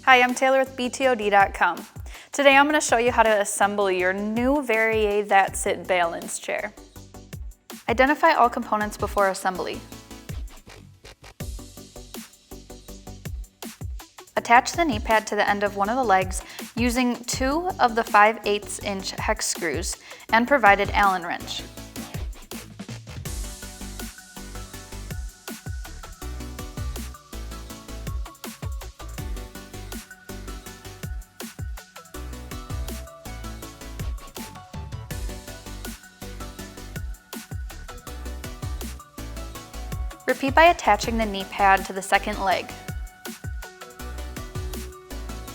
Hi, I'm Taylor with BTOD.com. Today I'm going to show you how to assemble your new Varier Thatsit Balans chair. Identify all components before assembly. Attach the knee pad to the end of one of the legs using 2 of the 5/8 inch hex screws and provided Allen wrench. Repeat by attaching the knee pad to the second leg.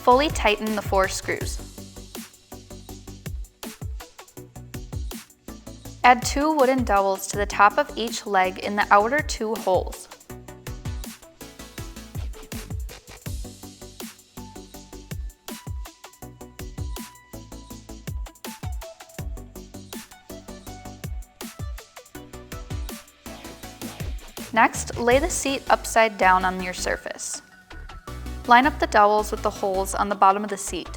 Fully tighten the 4 screws. Add 2 wooden dowels to the top of each leg in the outer 2 holes. Next, lay the seat upside down on your surface. Line up the dowels with the holes on the bottom of the seat.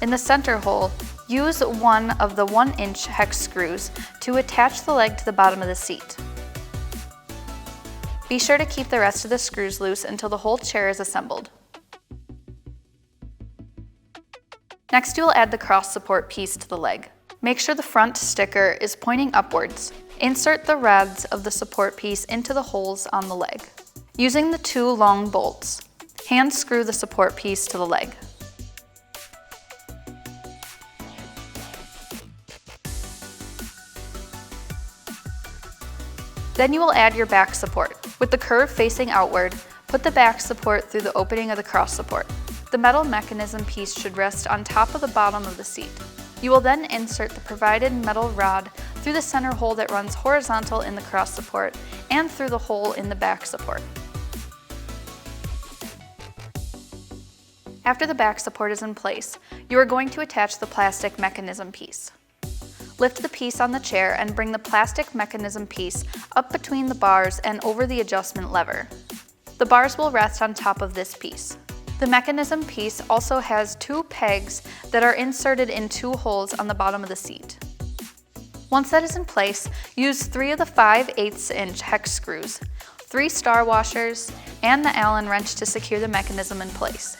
In the center hole, use one of the 1-inch hex screws to attach the leg to the bottom of the seat. Be sure to keep the rest of the screws loose until the whole chair is assembled. Next, you will add the cross support piece to the leg. Make sure the front sticker is pointing upwards. Insert the rods of the support piece into the holes on the leg. Using the 2 long bolts, hand screw the support piece to the leg. Then you will add your back support. With the curve facing outward, put the back support through the opening of the cross support. The metal mechanism piece should rest on top of the bottom of the seat. You will then insert the provided metal rod through the center hole that runs horizontal in the cross support and through the hole in the back support. After the back support is in place, you are going to attach the plastic mechanism piece. Lift the piece on the chair and bring the plastic mechanism piece up between the bars and over the adjustment lever. The bars will rest on top of this piece. The mechanism piece also has 2 pegs that are inserted in 2 holes on the bottom of the seat. Once that is in place, use 3 of the 5/8 inch hex screws, 3 star washers, and the Allen wrench to secure the mechanism in place.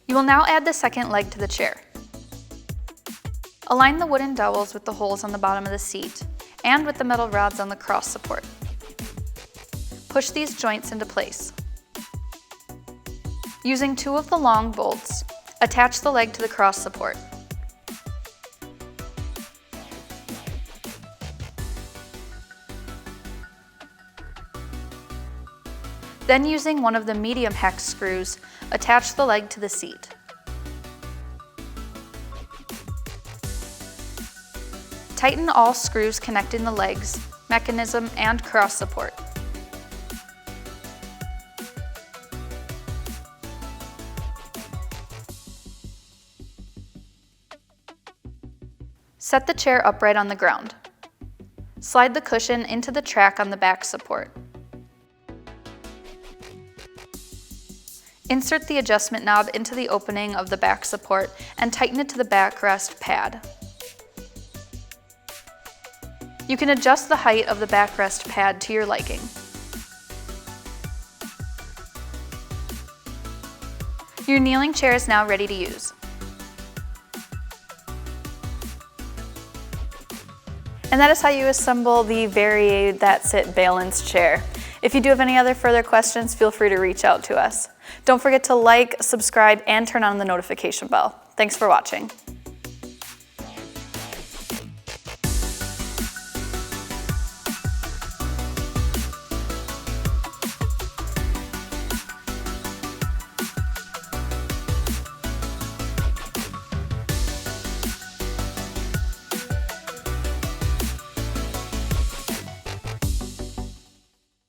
You will now add the second leg to the chair. Align the wooden dowels with the holes on the bottom of the seat and with the metal rods on the cross support. Push these joints into place. Using 2 of the long bolts, attach the leg to the cross support. Then, using one of the medium hex screws, attach the leg to the seat. Tighten all screws connecting the legs, mechanism, and cross support. Set the chair upright on the ground. Slide the cushion into the track on the back support. Insert the adjustment knob into the opening of the back support and tighten it to the backrest pad. You can adjust the height of the backrest pad to your liking. Your kneeling chair is now ready to use. And that is how you assemble the Varier Thatsit Balans chair. If you do have any other further questions, feel free to reach out to us. Don't forget to like, subscribe, and turn on the notification bell. Thanks for watching.